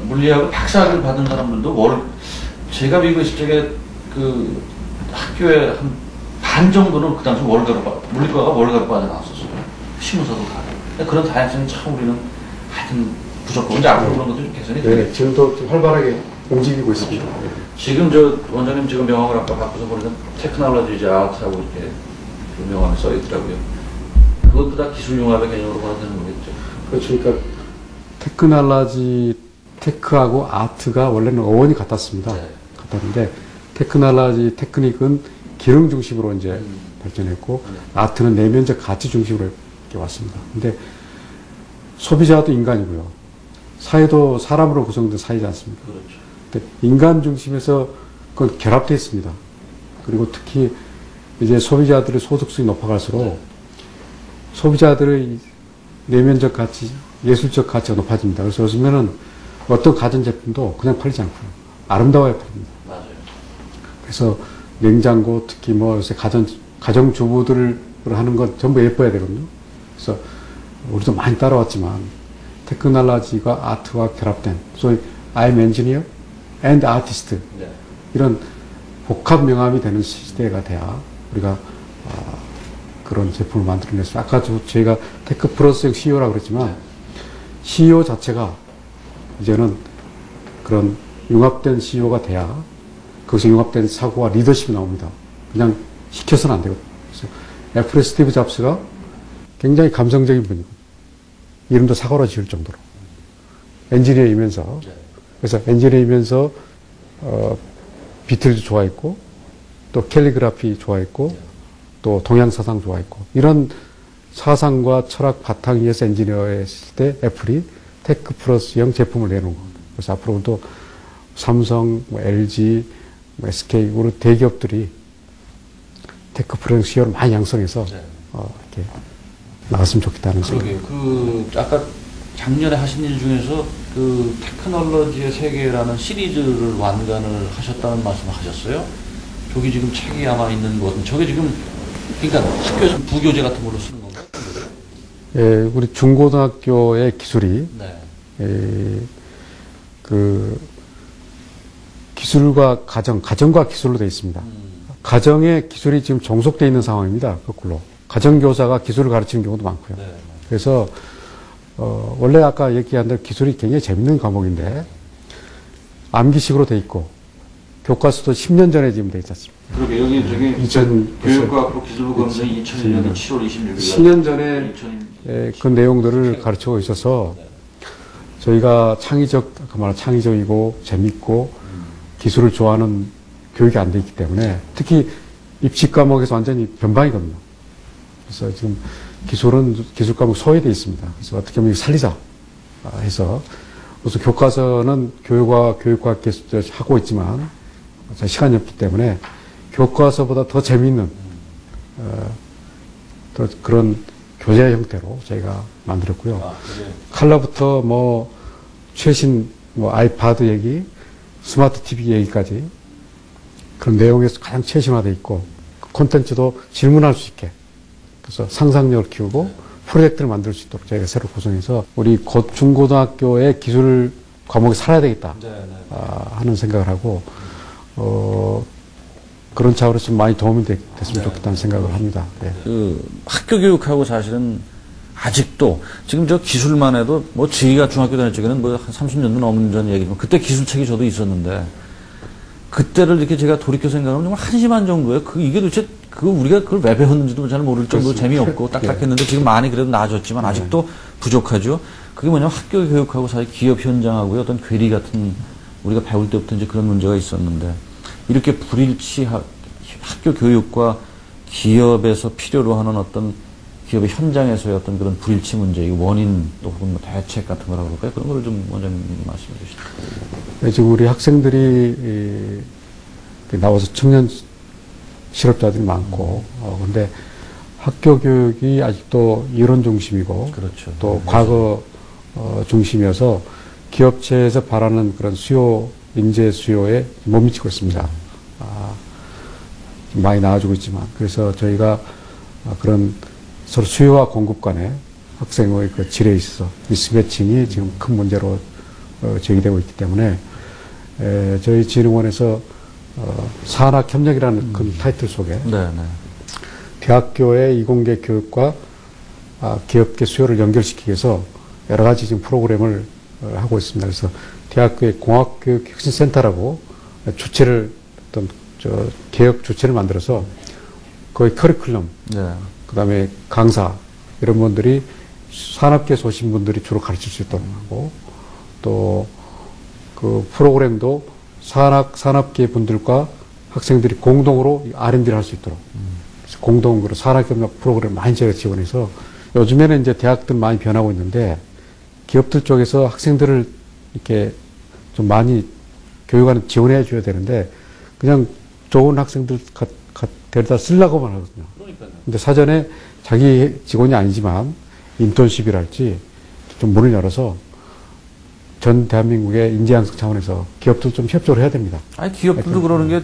물리학을 박사학위를 받은 사람들도 제가 미국에 있을 적에 그 학교에 한 반 정도는 그 당시 물리과가 월가로 빠져나왔었어요. 신문사도 다. 그런 다양성이 참 우리는 하여튼 부족하고 이제 앞으로 그런 것도 좀 개선이 되겠죠. 지금도 좀 활발하게 움직이고 있습니다. 지금 원장님 지금 명함을 아까 바꿔서 보니까 테크놀로지 아트하고 이렇게 그 명함에 써 있더라고요. 그것도 다 기술 융합의 개념으로 봐야 되는 거겠죠. 그렇죠. 그러니까 테크놀로지, 테크하고 아트가 원래는 어원이 같았습니다. 같았는데 테크놀로지, 테크닉은 기능 중심으로 이제 발전했고 아트는 내면적 가치 중심으로 이렇게 왔습니다. 근데 소비자도 인간이고요. 사회도 사람으로 구성된 사회지 않습니까? 그렇죠. 근데 인간 중심에서 그건 결합되어 있습니다. 그리고 특히 이제 소비자들의 소득성이 높아갈수록 소비자들의 내면적 가치, 예술적 가치가 높아집니다. 그래서 요즘에는 어떤 가전제품도 그냥 팔리지 않고요. 아름다워야 팔립니다. 맞아요. 그래서 냉장고, 특히 뭐 요새 가정주부들 하는 건 전부 예뻐야 되거든요. 그래서 우리도 많이 따라왔지만 테크놀로지가 아트와 결합된 소위 I'm engineer and artist 이런 복합 명함이 되는 시대가 돼야 우리가 그런 제품을 만들어냈어요. 아까 저희가 테크 플러스형 CEO라고 그랬지만 CEO 자체가 이제는 그런 융합된 CEO가 돼야 거기서 융합된 사고와 리더십이 나옵니다. 그냥 시켜서는 안 되거든요. 그래서 애플의 스티브 잡스가 굉장히 감성적인 분이고 이름도 사고로 지을 정도로 엔지니어이면서 그래서 엔지니어이면서 비틀즈 좋아했고 또 캘리그라피 좋아했고 또 동양사상 좋아했고 이런 사상과 철학 바탕 위에서 엔지니어였을 때 애플이 테크 플러스형 제품을 내놓은 겁니다. 그래서 앞으로도 삼성, LG, SK 우리 대기업들이 테크 플러스 CEO를 많이 양성해서 이렇게 나갔으면 좋겠다는 생각이에요. 아까 작년에 하신 일 중에서 그 테크놀로지의 세계라는 시리즈를 완간을 하셨다는 말씀을 하셨어요. 저기 지금 책이 아마 있는 것 같은데 저게 지금 그러니까 학교에서 부교재 같은 걸로 쓰는 건가요? 예, 우리 중고등학교의 기술이 그 기술과 가정과 기술로 되어 있습니다. 가정의 기술이 지금 종속되어 있는 상황입니다. 거꾸로. 가정교사가 기술을 가르치는 경우도 많고요. 그래서 원래 아까 얘기한 대로 기술이 굉장히 재밌는 과목인데 암기식으로 돼 있고 교과서도 10년 전에 지금 돼 있지 않습니까? 그러게 여기 저기 2000 교육과학부 기술부 검증이 2001년 7월 26일 10년 전에 그 내용들을 가르치고 있어서 저희가 창의적이고 재밌고 기술을 좋아하는 교육이 안 돼 있기 때문에 특히 입시 과목에서 완전히 변방이거든요. 그래서 지금 기술 과목 소외되어 있습니다. 그래서 어떻게 하면 살리자 해서 우선 교과서는 교육과학 기술 하고 있지만 시간이 없기 때문에 교과서보다 더 재미있는 또 그런 교재 형태로 저희가 만들었고요. 컬러부터 뭐 최신 아이패드 얘기, 스마트 TV 얘기까지 그런 내용에서 가장 최신화되어 있고 콘텐츠도 질문할 수 있게 그래서 상상력을 키우고 프로젝트를 만들 수 있도록 저희가 새로 구성해서 우리 중고등학교의 기술 과목이 살아야 되겠다 하는 생각을 하고 그런 차원에서 좀 많이 도움이 됐으면 좋겠다는 생각을 합니다. 네. 그 학교 교육하고 사실은 아직도 지금 저 기술만 해도 뭐 저희가 중학교 다닐 적에는 뭐 한 30년도 넘은 전 얘기지만 그때 기술책이 저도 있었는데 그때를 이렇게 제가 돌이켜 생각하면 정말 한심한 정도예요. 이게 도대체 우리가 그걸 왜 배웠는지도 잘 모를 정도로 재미없고 딱딱했는데 지금 많이 그래도 나아졌지만 아직도 부족하죠. 그게 뭐냐면 학교 교육하고 사실 기업 현장하고의 어떤 괴리 같은 우리가 배울 때부터 이제 그런 문제가 있었는데 이렇게 불일치 학교 교육과 기업에서 필요로 하는 어떤 기업의 현장에서의 어떤 그런 불일치 문제, 이 원인 또 혹은 뭐 대책 같은 거라고 그럴까요? 그런 거를 좀 원장님 말씀해 주시죠. 네, 지금 우리 학생들이 나와서 청년 실업자들이 많고, 근데 학교 교육이 아직도 이론 중심이고, 그렇죠. 또 과거 중심이어서 기업체에서 바라는 그런 인재 수요에 못 미치고 있습니다. 많이 나아지고 있지만, 그래서 저희가 그런 서로 수요와 공급 간의 학생의 그 질에 있어서 미스매칭이 지금 큰 문제로 제기되고 있기 때문에 저희 진흥원에서 산학협력이라는 큰 타이틀 속에 대학교의 이공계 교육과 기업계 수요를 연결시키기 위해서 여러 가지 지금 프로그램을 하고 있습니다. 그래서 대학교의 공학교육 혁신센터라고 개혁 주체를 만들어서 거의 커리큘럼, 그다음에 강사 이런 분들이 산업계에서 오신 분들이 주로 가르칠 수 있도록 하고 또 그 프로그램도 산업계 분들과 학생들이 공동으로 R&D를 할 수 있도록 공동으로 산학협력 프로그램 많이 저희가 지원해서 요즘에는 이제 대학들 많이 변하고 있는데 기업들 쪽에서 학생들을 이렇게 좀 많이 교육하는 지원해 줘야 되는데 그냥 좋은 학생들 데려다 쓰려고만 하거든요. 근데 사전에 자기 직원이 아니지만 인턴십이랄지 좀 문을 열어서 전 대한민국의 인재 양성 차원에서 기업도 좀 협조를 해야 됩니다. 아니 기업들도 그러는 게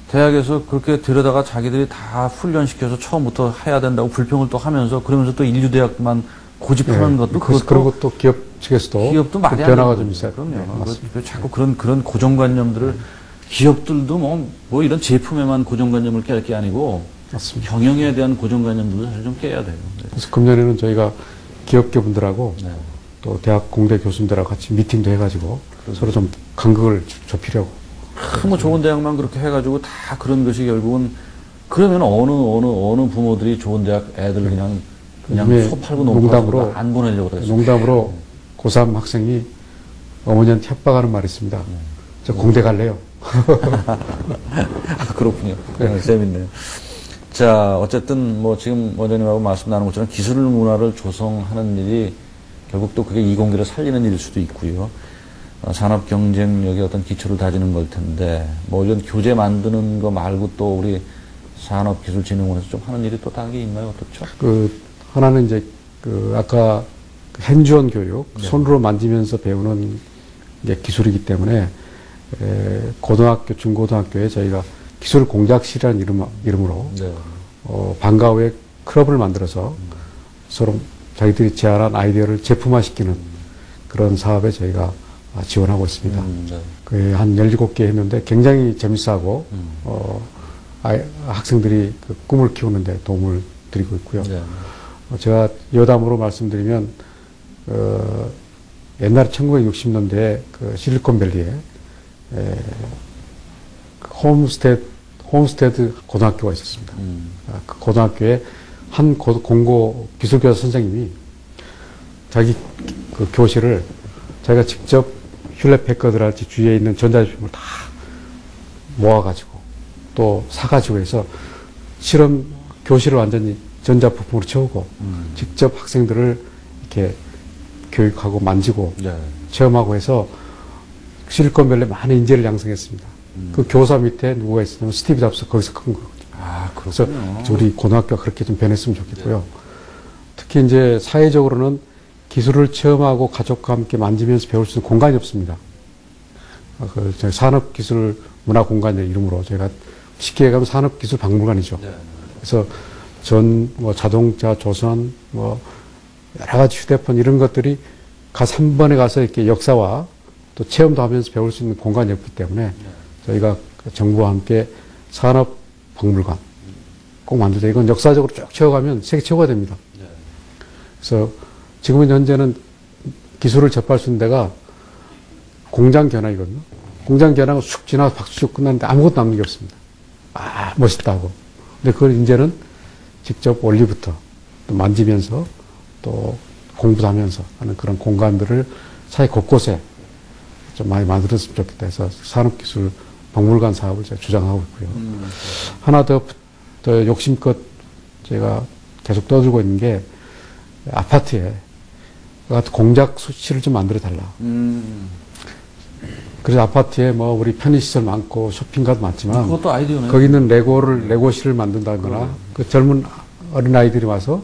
대학에서 그렇게 데려다가 자기들이 다 훈련시켜서 처음부터 해야 된다고 불평을 또 하면서 그러면서 또 인류대학만 고집하는 것도 그런 것도 기업 측에서도 기업도 말이 변화가 좀 있어요. 그럼요. 자꾸 그런 고정관념들을 기업들도 뭐 이런 제품에만 고정관념을 깰 게 아니고 맞습니다. 경영에 대한 고정관념들도 사실 좀 깨야 돼요. 그래서 금년에는 저희가 기업계 분들하고 또 대학 공대 교수님들하고 같이 미팅도 해가지고 서로 좀 간극을 좁히려고. 뭐 좋은 대학만 그렇게 해가지고 다 그런 것이 결국은 그러면 어느 부모들이 좋은 대학 애들 그냥 소 팔고 농담으로 안 보내려고 그랬어요. 농담으로 고3 학생이 어머니한테 협박하는 말이 있습니다. 저 공대 갈래요. 그렇군요. 재밌네요. 자, 어쨌든 뭐 지금 원장님하고 말씀 나눈 것처럼 기술 문화를 조성하는 일이 결국 또 그게 이공계를 살리는 일일 수도 있고요. 산업 경쟁력의 어떤 기초를 다지는 걸 텐데 뭐 이런 교재 만드는 거 말고 또 우리 산업기술진흥원에서 좀 하는 일이 또 다른 게 있나요? 어떻죠? 하나는 이제 아까 핸즈온 교육, 손으로 만지면서 배우는 이제 기술이기 때문에 고등학교, 중고등학교에 저희가 기술 공작실이라는 이름으로 방과 후에 클럽을 만들어서 서로 자기들이 제안한 아이디어를 제품화시키는 그런 사업에 저희가 지원하고 있습니다. 한 17개 했는데 굉장히 재밌어하고 학생들이 그 꿈을 키우는데 도움을 드리고 있고요. 제가 여담으로 말씀드리면 옛날 1960년대에 그 실리콘밸리에 홈스테드 고등학교가 있었습니다. 그 고등학교에 한 공고 기술교사 선생님이 자기 그 교실을 자기가 직접 휴렛 패커드랄지 주위에 있는 전자제품을 다 모아가지고 또 사가지고 해서 실험 교실을 완전히 전자부품으로 채우고 직접 학생들을 이렇게 교육하고 만지고 네. 체험하고 해서 실리콘밸리에 많은 인재를 양성했습니다. 그 교사 밑에 누가 있었냐면 스티브 잡스 거기서 큰 거거든요. 아, 그래서 그렇군요. 우리 고등학교가 그렇게 좀 변했으면 좋겠고요. 특히 이제 사회적으로는 기술을 체험하고 가족과 함께 만지면서 배울 수 있는 공간이 없습니다. 그 산업기술문화공간의 이름으로 저희가 쉽게 얘기하면 산업기술박물관이죠. 네. 그래서 뭐 자동차, 조선, 뭐 여러 가지 휴대폰 이런 것들이 한 번에 가서 이렇게 역사와 또 체험도 하면서 배울 수 있는 공간이 없기 때문에 저희가 정부와 함께 산업박물관 꼭 만들자. 이건 역사적으로 쭉 채워가면 세계 최고가 됩니다. 그래서 지금은 현재는 기술을 접할 수 있는 데가 공장 견학이거든요. 공장 견학은 쑥 지나서 박수 치고 끝났는데 아무것도 남는 게 없습니다. 아, 멋있다고. 근데 그걸 이제는 직접 원리부터 또 만지면서 또 공부도 하면서 하는 그런 공간들을 사회 곳곳에 좀 많이 만들었으면 좋겠다 해서 산업기술 박물관 사업을 제가 주장하고 있고요. 하나 더 욕심껏 제가 계속 떠들고 있는 게 아파트에 공작 수치를 좀 만들어 달라. 그래서 아파트에 뭐 우리 편의시설 많고 쇼핑가도 많지만 그것도 아이디어네. 거기 있는 레고실을 만든다거나 그 젊은 어린아이들이 와서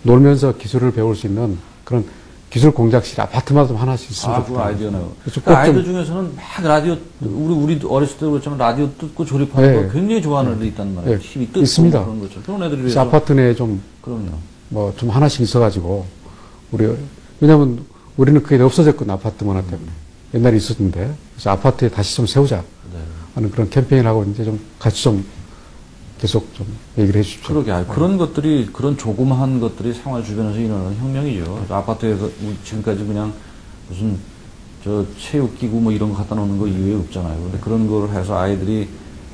놀면서 기술을 배울 수 있는 그런 기술 공작실 아파트마다 좀 하나씩 있으면 아, 좋겠다. 그거 아이디어네요. 그래서 그 아이들 중에서는 막 라디오, 우리 어렸을 때 그렇지만 라디오 듣고 조립하는 네. 거 굉장히 좋아하는 애들이 있단 말이에요. 네. TV 뜯고 있습니다. 그런 거죠. 그런 애들이 그래서 위해서. 아파트 내에 좀 그럼요. 좀 하나씩 있어가지고 왜냐면 우리는 그게 없어졌거든 아파트 문화 때문에 옛날에 있었는데 그래서 아파트에 다시 좀 세우자 네. 하는 그런 캠페인을 하고 있는데 좀 같이 좀 계속 좀 얘기를 해주십시오. 그러게. 그런 것들이, 그런 조그마한 것들이 생활 주변에서 일어나는 혁명이죠. 그래서 아파트에서 지금까지 그냥 무슨 체육기구 뭐 이런 거 갖다 놓는 거 이외에 없잖아요. 근데 그런 걸 해서 아이들이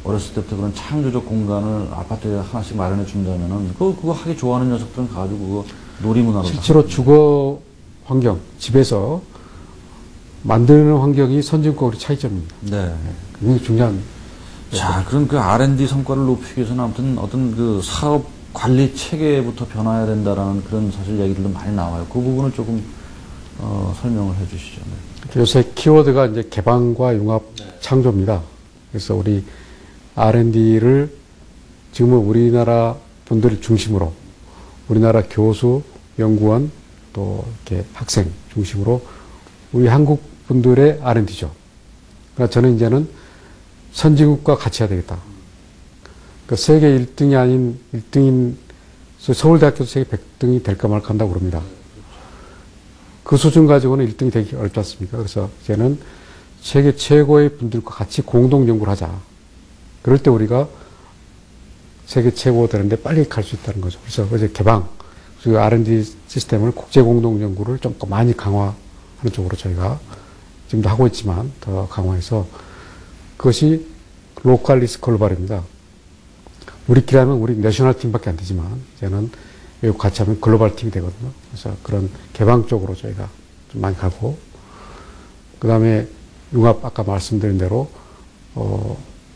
어렸을 때부터 그런 창조적 공간을 아파트에 하나씩 마련해 준다면은 그거 하기 좋아하는 녀석들은 가지고 그거 놀이문화로. 실제로 주거 환경, 집에서 만드는 환경이 선진국과 우리 차이점입니다. 네. 굉장히 중요한. 자, 그럼 그 R&D 성과를 높이기 위해서는 아무튼 어떤 그 사업 관리 체계부터 변화해야 된다라는 그런 사실 얘기들도 많이 나와요. 그 부분을 조금, 설명을 해 주시죠. 네. 요새 키워드가 이제 개방과 융합 창조입니다. 그래서 우리 R&D를 지금은 우리나라 분들 중심으로 우리나라 교수, 연구원, 또 이렇게 학생 중심으로 우리 한국 분들의 R&D죠. 그러나 저는 이제는 선진국과 같이 해야 되겠다. 그 세계 1등이 아닌 1등인 서울대학교도 세계 100등이 될까 말까 한다고 그럽니다. 그 수준 가지고는 1등이 되기 어렵지 않습니까? 그래서 이제는 세계 최고의 분들과 같이 공동 연구를 하자. 그럴 때 우리가 세계 최고 되는데 빨리 갈 수 있다는 거죠. 그래서 이제 개방, 그리고 R&D 시스템을 국제 공동 연구를 좀 더 많이 강화하는 쪽으로 저희가 지금도 하고 있지만 더 강화해서 그것이 로컬리스 글로벌입니다. 우리끼리 하면 우리 내셔널 팀밖에 안 되지만 이제는 외국 같이 하면 글로벌 팀이 되거든요. 그래서 그런 개방 쪽으로 저희가 좀 많이 가고 그 다음에 융합 아까 말씀드린 대로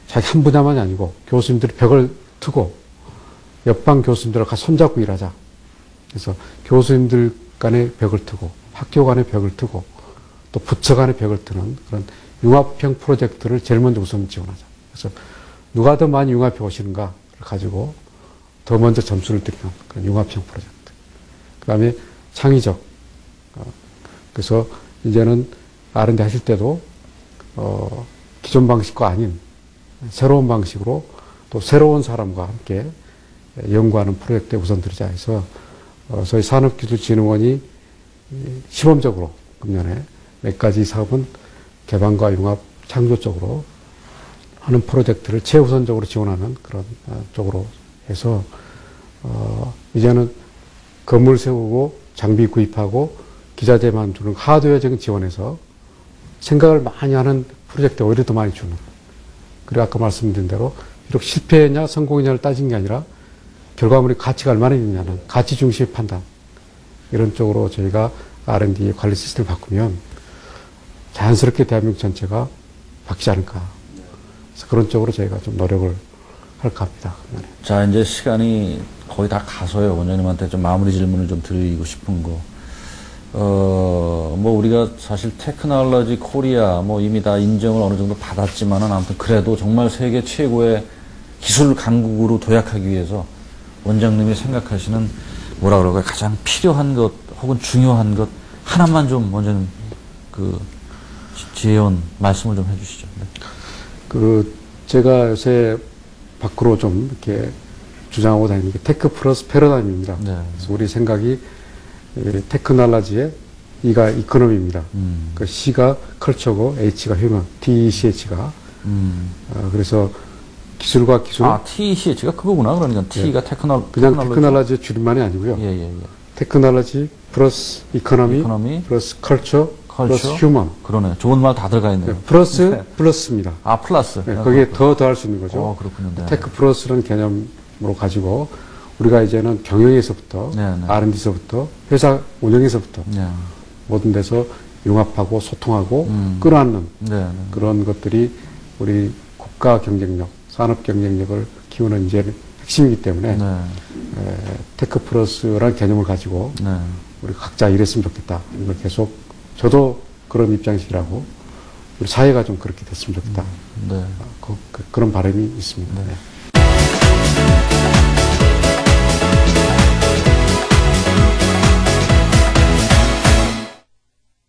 자기 한 분야만이 아니고 교수님들이 벽을 트고 옆방 교수님들과 같이 손잡고 일하자. 그래서 교수님들 간의 벽을 트고 학교 간의 벽을 트고 또 부처 간의 벽을 트는 그런 융합형 프로젝트를 제일 먼저 우선 지원하자. 그래서 누가 더 많이 융합해 오시는가를 가지고 더 먼저 점수를 드리는 그런 융합형 프로젝트. 그 다음에 창의적. 그래서 이제는 R&D 하실 때도 기존 방식과 아닌 새로운 방식으로 또 새로운 사람과 함께 연구하는 프로젝트에 우선 드리자 해서 저희 산업기술진흥원이 시범적으로 금년에 몇 가지 사업은 개방과 융합 창조 쪽으로 하는 프로젝트를 최우선적으로 지원하는 그런 쪽으로 해서 이제는 건물 세우고 장비 구입하고 기자재만 주는 하드웨어적인 지원에서 생각을 많이 하는 프로젝트에 오히려 더 많이 주는. 그리고 아까 말씀드린 대로 비록 실패냐 성공이냐를 따진 게 아니라 결과물이 가치가 얼마나 있느냐는 가치 중심의 판단. 이런 쪽으로 저희가 R&D 관리 시스템을 바꾸면 자연스럽게 대한민국 전체가 바뀌지 않을까. 그래서 그런 쪽으로 저희가 좀 노력을 할까 합니다. 자, 이제 시간이 거의 다 가서요. 원장님한테 좀 마무리 질문을 좀 드리고 싶은 거. 뭐 우리가 사실 테크놀로지 코리아 뭐 이미 다 인정을 어느 정도 받았지만은 아무튼 그래도 정말 세계 최고의 기술 강국으로 도약하기 위해서 원장님이 생각하시는 뭐라 그럴까요? 가장 필요한 것 혹은 중요한 것 하나만 좀 원장님 그 지혜원 말씀을 좀 해주시죠. 네. 제가 요새 밖으로 좀 이렇게 주장하고 다니는 게 테크 플러스 패러다임입니다. 네. 그래서 우리 생각이 테크놀로지의 E가 이코노미입니다. 그 C가 컬처고 H가 휴먼, TECH가. 그래서 기술과 기술. 아, TECH가 그거구나. 그러니까 T가 그냥 테크놀로지의 줄임말이 아니고요. 예. 테크놀로지 플러스 이코노미 플러스 컬처 플러스 휴먼. 그러네. 좋은 말 다 들어가 있네요. 플러스 네. 플러스입니다. 아, 플러스. 네, 거기에 더할 수 있는 거죠. 그렇군요. 네. 테크 플러스라는 개념으로 가지고 우리가 이제는 경영에서부터 네. R&D서부터 회사 운영에서부터 네. 모든 데서 융합하고 소통하고 끌어안는 그런 것들이 우리 국가 경쟁력, 산업 경쟁력을 키우는 이제 핵심이기 때문에 테크 플러스라는 개념을 가지고 우리 각자 일했으면 좋겠다. 이걸 계속 저도 그런 입장이라고 우리 사회가 좀 그렇게 됐으면 좋겠다. 그런 바람이 있습니다. 네.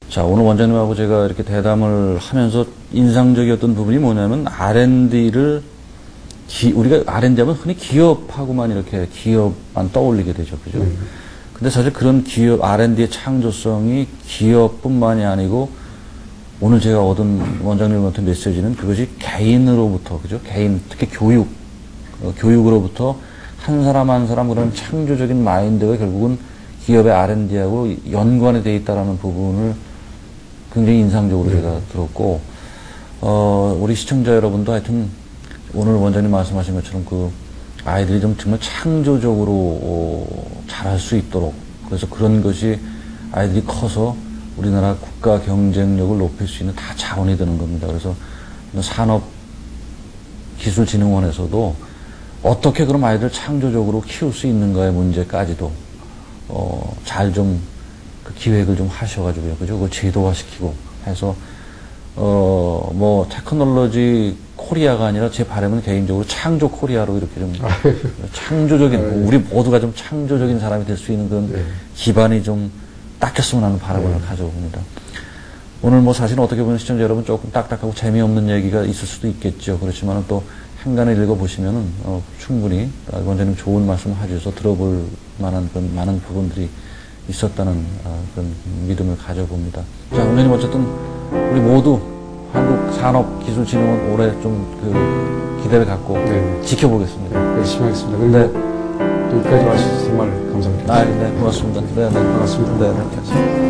자, 오늘 원장님하고 제가 이렇게 대담을 하면서 인상적이었던 부분이 뭐냐면 R&D를 우리가 R&D 하면 흔히 기업하고만 이렇게 기업만 떠올리게 되죠. 그죠? 근데 사실 그런 기업, R&D의 창조성이 기업뿐만이 아니고 오늘 제가 얻은 원장님 같은 메시지는 그것이 개인으로부터, 그죠? 개인, 특히 교육으로부터 한 사람 한 사람 그런 창조적인 마인드가 결국은 기업의 R&D하고 연관이 되어 있다는 부분을 굉장히 인상적으로 제가 들었고, 우리 시청자 여러분도 하여튼 오늘 원장님 말씀하신 것처럼 그 아이들이 좀 정말 창조적으로 잘할 수 있도록, 그래서 그런 것이 아이들이 커서 우리나라 국가 경쟁력을 높일 수 있는 다 자원이 되는 겁니다. 그래서 산업기술진흥원에서도 어떻게 그럼 아이들 창조적으로 키울 수 있는가의 문제까지도 잘 좀 그 기획을 좀 하셔가지고요, 그죠? 그걸 제도화시키고 해서 뭐 테크놀로지 코리아가 아니라 제 바람은 개인적으로 창조 코리아로 이렇게 좀 창조적인 우리 모두가 좀 창조적인 사람이 될 수 있는 그런 기반이 좀 닦였으면 하는 바람을 가져봅니다. 오늘 뭐 사실 어떻게 보면 시청자 여러분 조금 딱딱하고 재미없는 얘기가 있을 수도 있겠죠. 그렇지만 또 한간에 읽어보시면은 충분히 원장님 좋은 말씀 해주셔서 들어볼 만한 그런 많은 부분들이 있었다는 그런 믿음을 가져봅니다. 자, 원장님 어쨌든 우리 모두 한국산업기술진흥원 올해 좀 그 기대를 갖고 지켜보겠습니다. 열심히 하겠습니다. 그리고 여기까지 와주셔서 정말 감사합니다. 네, 고맙습니다. 네, 반갑습니다. 네.